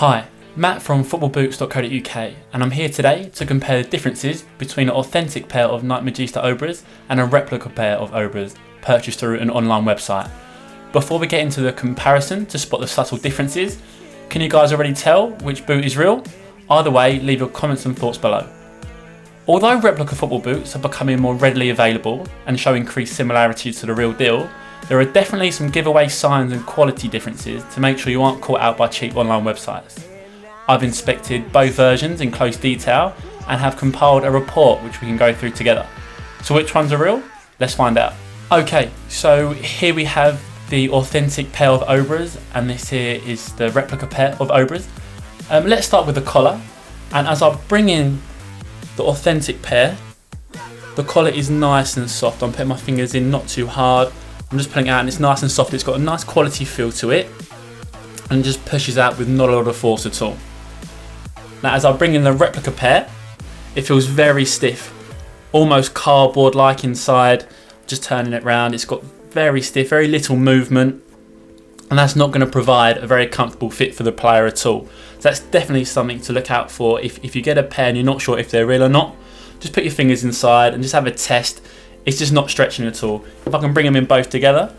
Hi, Matt from footballboots.co.uk, and I'm here today to compare the differences between an authentic pair of Nike Magista Obras and a replica pair of Obras purchased through an online website. Before we get into the comparison to spot the subtle differences, can you guys already tell which boot is real? Either way, leave your comments and thoughts below. Although replica football boots are becoming more readily available and show increased similarities to the real deal, there are definitely some giveaway signs and quality differences to make sure you aren't caught out by cheap online websites. I've inspected both versions in close detail and have compiled a report which we can go through together. So which ones are real? Let's find out. Okay, so here we have the authentic pair of Obras and this here is the replica pair of Obras. Let's start with the collar, and as I bring in the authentic pair, the collar is nice and soft. I'm putting my fingers in, not too hard. I'm just pulling it out and it's nice and soft. It's got a nice quality feel to it and just pushes out with not a lot of force at all. Now as I bring in the replica pair, it feels very stiff, almost cardboard-like inside. Just turning it round, it's got very stiff, very little movement, and that's not going to provide a very comfortable fit for the player at all. So that's definitely something to look out for. If you get a pair and you're not sure if they're real or not, just put your fingers inside and just have a test. It's just not stretching at all. If I can bring them in both together,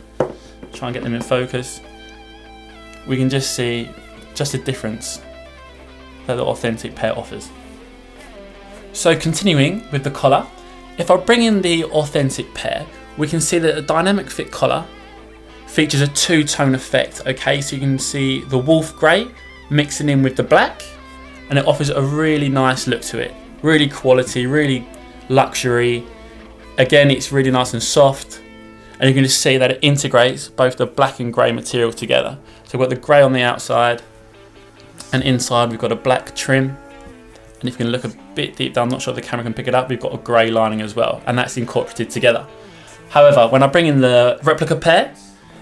try and get them in focus, we can just see just a difference that the authentic pair offers. So continuing with the collar, if I bring in the authentic pair, we can see that the dynamic fit collar features a two-tone effect. Okay, so you can see the wolf grey mixing in with the black, and it offers a really nice look to it. Really quality, really luxury. Again, it's really nice and soft, and you can just see that it integrates both the black and grey material together. So we've got the grey on the outside, and inside we've got a black trim. And if you can look a bit deep down, I'm not sure if the camera can pick it up, we've got a grey lining as well, and that's incorporated together. However, when I bring in the replica pair,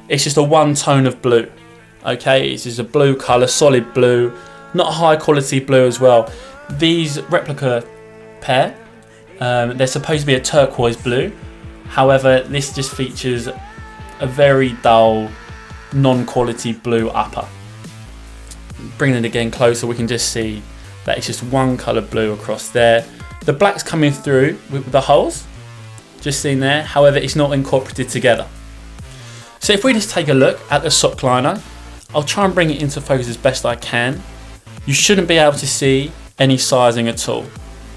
it's just a one tone of blue. Okay, it's just a blue colour, solid blue, not high quality blue as well. These replica pair, they're supposed to be a turquoise blue. However, this just features a very dull, non-quality blue upper. Bringing it again closer, we can just see that it's just one colour blue across there. The black's coming through with the holes, just seen there. However, it's not incorporated together. So if we just take a look at the sock liner, I'll try and bring it into focus as best I can. You shouldn't be able to see any sizing at all.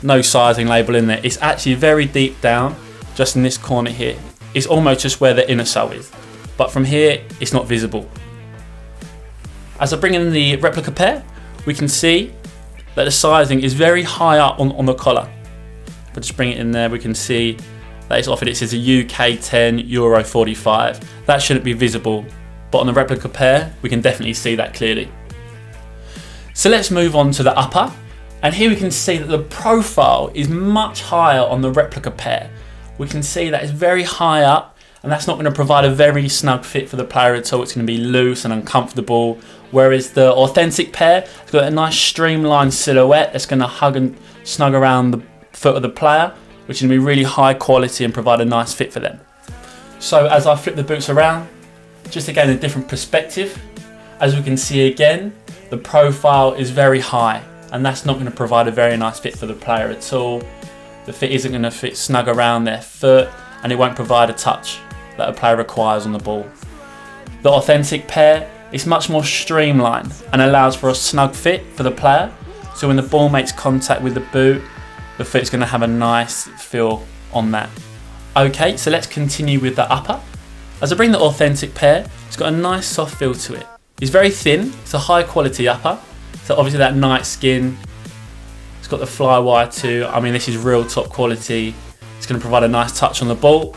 No sizing label in there. It's actually very deep down, just in this corner here. It's almost just where the inner sole is. But from here, it's not visible. As I bring in the replica pair, we can see that the sizing is very high up on the collar. If I just bring it in there, we can see that it's offered, it says a UK 10, Euro 45. That shouldn't be visible, but on the replica pair, we can definitely see that clearly. So let's move on to the upper. And here we can see that the profile is much higher on the replica pair. We can see that it's very high up, and that's not going to provide a very snug fit for the player at all. It's going to be loose and uncomfortable. Whereas the authentic pair has got a nice streamlined silhouette that's going to hug and snug around the foot of the player, which is going to be really high quality and provide a nice fit for them. So as I flip the boots around, just again a different perspective, as we can see again, the profile is very high, and that's not going to provide a very nice fit for the player at all. The fit isn't going to fit snug around their foot, and it won't provide a touch that a player requires on the ball. The authentic pair is much more streamlined and allows for a snug fit for the player, so when the ball makes contact with the boot, the foot's going to have a nice feel on that. Okay, so let's continue with the upper. As I bring the authentic pair, it's got a nice soft feel to it. It's very thin, it's a high quality upper, so obviously that night skin. It's got the fly wire too. I mean, this is real top quality. It's going to provide a nice touch on the ball.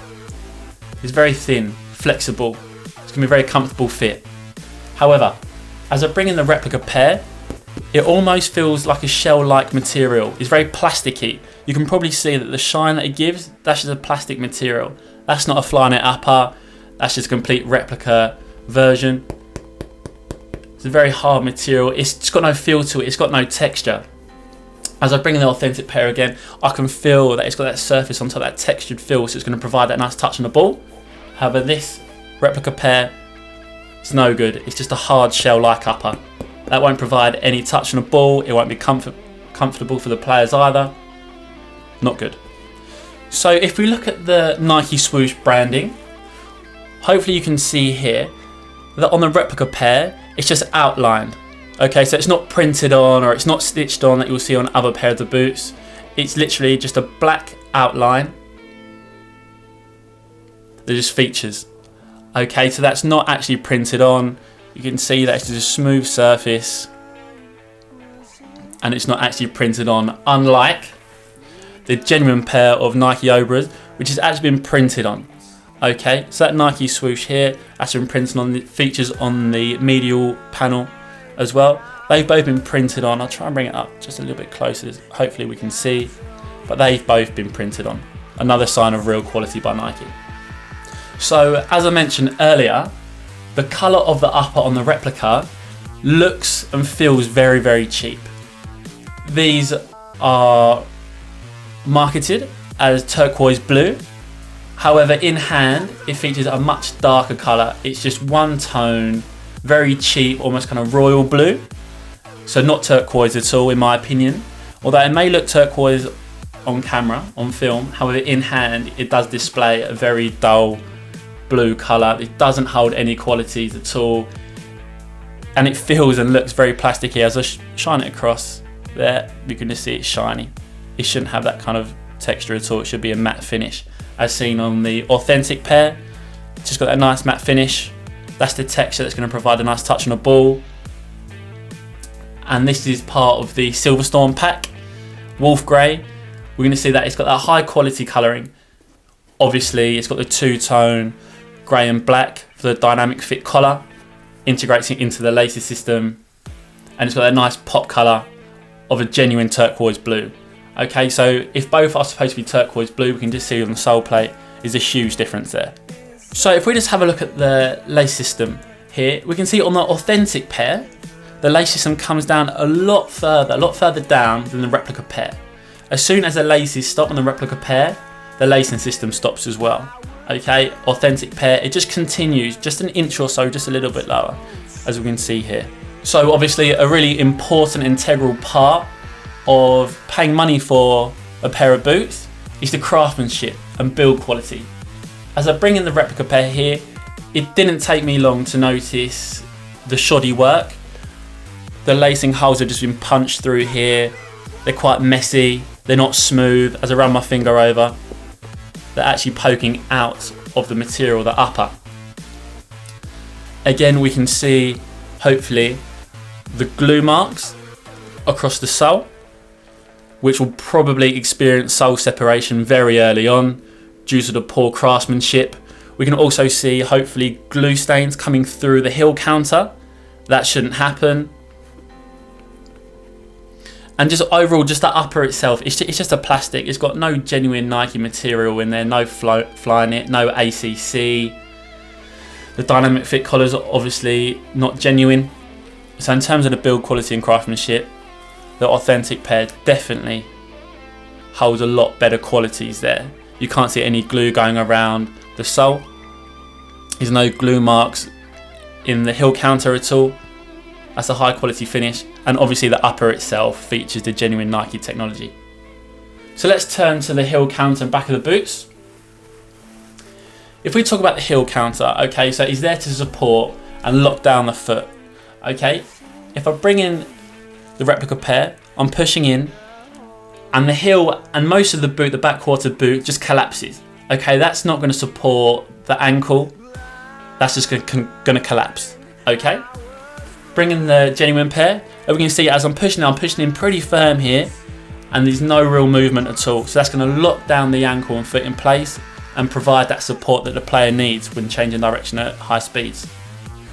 It's very thin, flexible. It's going to be a very comfortable fit. However, as I bring in the replica pair, it almost feels like a shell-like material. It's very plasticky. You can probably see that the shine that it gives, that's just a plastic material. That's not a Flyknit upper. That's just a complete replica version. It's a very hard material. It's just got no feel to it. It's got no texture. As I bring in the authentic pair again, I can feel that it's got that surface on top, that textured feel, so it's going to provide that nice touch on the ball. However, this replica pair, it's no good. It's just a hard shell-like upper. That won't provide any touch on the ball. It won't be comfortable for the players either. Not good. So if we look at the Nike swoosh branding, hopefully you can see here that on the replica pair, it's just outlined. Okay, so it's not printed on or it's not stitched on that you'll see on other pairs of boots. It's literally just a black outline. They're just features. Okay, so that's not actually printed on. You can see that it's just a smooth surface and it's not actually printed on, unlike the genuine pair of Nike Obras, which has actually been printed on. Okay, so that Nike swoosh here, that's been printed on, the features on the medial panel as well. They've both been printed on. I'll try and bring it up just a little bit closer, hopefully we can see, but they've both been printed on. Another sign of real quality by Nike. So as I mentioned earlier, the colour of the upper on the replica looks and feels very, very cheap. These are marketed as turquoise blue. However, in hand, it features a much darker colour. It's just one tone, very cheap, almost kind of royal blue. So not turquoise at all, in my opinion. Although it may look turquoise on camera, on film, however, in hand, it does display a very dull blue colour. It doesn't hold any qualities at all. And it feels and looks very plasticky. As I shine it across there, you can just see it's shiny. It shouldn't have that kind of texture at all. It should be a matte finish, as seen on the authentic pair. It's just got that nice matte finish. That's the texture that's going to provide a nice touch on the ball. And this is part of the Silverstorm pack, Wolf Grey. We're going to see that it's got that high quality colouring. Obviously, it's got the two-tone grey and black for the dynamic fit collar, integrates it into the laces system, and it's got that nice pop colour of a genuine turquoise blue. Okay, so if both are supposed to be turquoise blue, we can just see on the sole plate is a huge difference there. So if we just have a look at the lace system here, we can see on the authentic pair, the lace system comes down a lot further down than the replica pair. As soon as the laces stop on the replica pair, the lacing system stops as well. Okay, authentic pair, it just continues just an inch or so, just a little bit lower, as we can see here. So obviously a really important integral part of paying money for a pair of boots is the craftsmanship and build quality. As I bring in the replica pair here, it didn't take me long to notice the shoddy work. The lacing holes have just been punched through here. They're quite messy, they're not smooth. As I run my finger over, they're actually poking out of the material, the upper. Again, we can see, hopefully, the glue marks across the sole, which will probably experience sole separation very early on due to the poor craftsmanship. We can also see, hopefully, glue stains coming through the heel counter. That shouldn't happen. And just overall, just the upper itself, it's just a plastic. It's got no genuine Nike material in there, no fly in it, no ACC. The dynamic fit collars are obviously not genuine. So in terms of the build quality and craftsmanship, the authentic pair definitely holds a lot better qualities there. You can't see any glue going around the sole. There's no glue marks in the heel counter at all. That's a high quality finish, and obviously the upper itself features the genuine Nike technology. So let's turn to the heel counter and back of the boots. If we talk about the heel counter, okay, so it's there to support and lock down the foot. Okay, if I bring in the replica pair, I'm pushing in, and the heel and most of the boot, the back quarter boot, just collapses. Okay, that's not going to support the ankle. That's just going to collapse. Okay. Bring in the genuine pair, and we can see as I'm pushing in pretty firm here, and there's no real movement at all. So that's going to lock down the ankle and foot in place and provide that support that the player needs when changing direction at high speeds.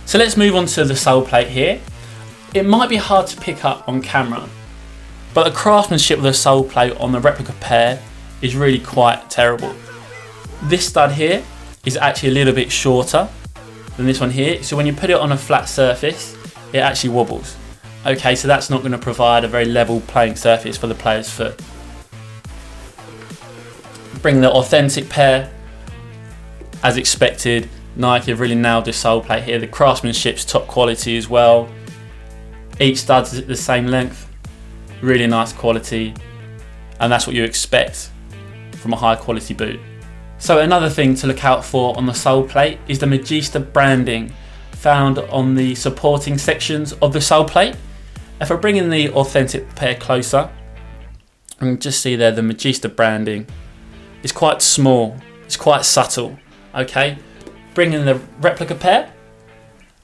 So let's move on to the sole plate here. It might be hard to pick up on camera, but the craftsmanship of the sole plate on the replica pair is really quite terrible. This stud here is actually a little bit shorter than this one here. So when you put it on a flat surface, it actually wobbles. Okay, so that's not going to provide a very level playing surface for the player's foot. Bring the authentic pair. As expected, Nike have really nailed this sole plate here. The craftsmanship's top quality as well. Each stud's the same length, really nice quality, and that's what you expect from a high quality boot. So another thing to look out for on the sole plate is the Magista branding found on the supporting sections of the sole plate. If I bring in the authentic pair closer, you can just see there the Magista branding. It's quite small, it's quite subtle, okay? Bring in the replica pair,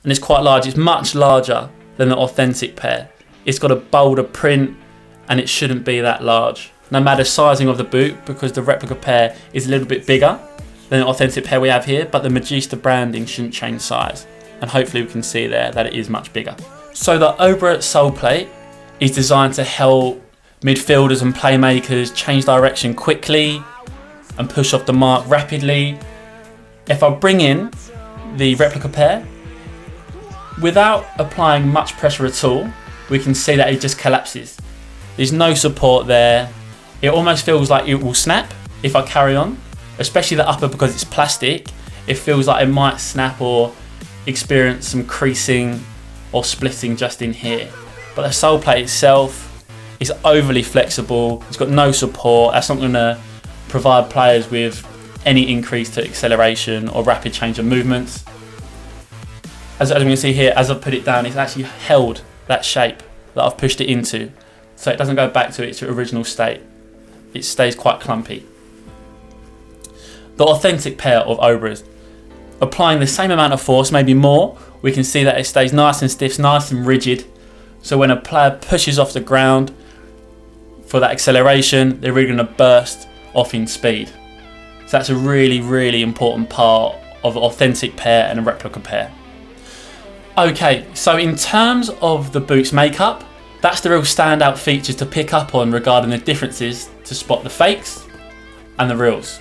and it's quite large, it's much larger than the authentic pair. It's got a bolder print, and it shouldn't be that large. No matter sizing of the boot, because the replica pair is a little bit bigger than the authentic pair we have here, but the Magista branding shouldn't change size. And hopefully we can see there that it is much bigger. So the Obra sole plate is designed to help midfielders and playmakers change direction quickly and push off the mark rapidly. If I bring in the replica pair, without applying much pressure at all, we can see that it just collapses. There's no support there. It almost feels like it will snap if I carry on, especially the upper, because it's plastic. It feels like it might snap or experience some creasing or splitting just in here. But the sole plate itself is overly flexible. It's got no support. That's not going to provide players with any increase to acceleration or rapid change of movements. As we can see here, as I've put it down, it's actually held that shape that I've pushed it into, so it doesn't go back to its original state. It stays quite clumpy. The authentic pair of Obras, applying the same amount of force, maybe more, we can see that it stays nice and stiff, nice and rigid. So when a player pushes off the ground for that acceleration, they're really going to burst off in speed. So that's a really, really important part of the authentic pair and a replica pair. Okay, so in terms of the boot's makeup, that's the real standout features to pick up on regarding the differences to spot the fakes and the reals.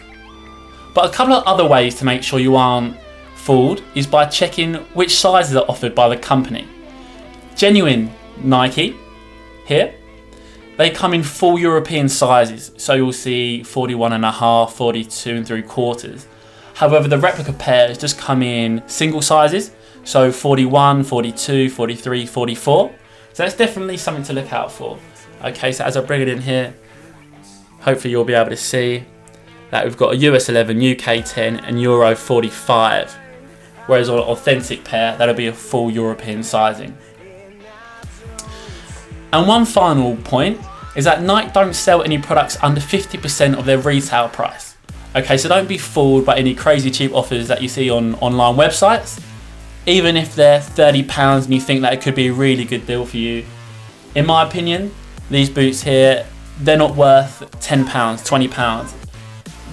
But a couple of other ways to make sure you aren't fooled is by checking which sizes are offered by the company. Genuine Nike here, they come in full European sizes, so you'll see 41.5, 42 3/4. However, the replica pairs just come in single sizes, so 41, 42, 43, 44. So that's definitely something to look out for. Okay, so as I bring it in here, hopefully you'll be able to see that we've got a US 11, UK 10 and Euro 45. Whereas on an authentic pair, that'll be a full European sizing. And one final point is that Nike don't sell any products under 50% of their retail price. Okay, so don't be fooled by any crazy cheap offers that you see on online websites. Even if they're £30 and you think that it could be a really good deal for you. In my opinion, these boots here, they're not worth £10, £20.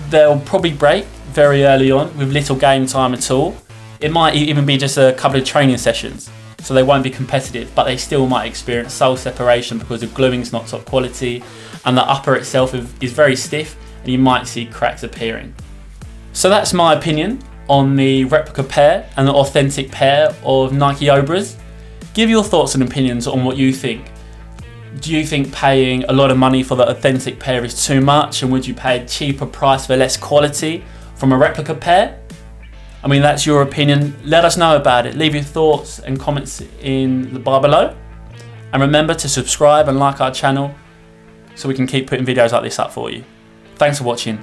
They'll probably break very early on with little game time at all. It might even be just a couple of training sessions, so they won't be competitive, but they still might experience sole separation because the gluing is not top quality and the upper itself is very stiff and you might see cracks appearing. So that's my opinion on the replica pair and the authentic pair of Nike Obras. Give your thoughts and opinions on what you think. Do you think paying a lot of money for the authentic pair is too much, and would you pay a cheaper price for less quality from a replica pair? I mean, that's your opinion. Let us know about it. Leave your thoughts and comments in the bar below. And remember to subscribe and like our channel so we can keep putting videos like this up for you. Thanks for watching.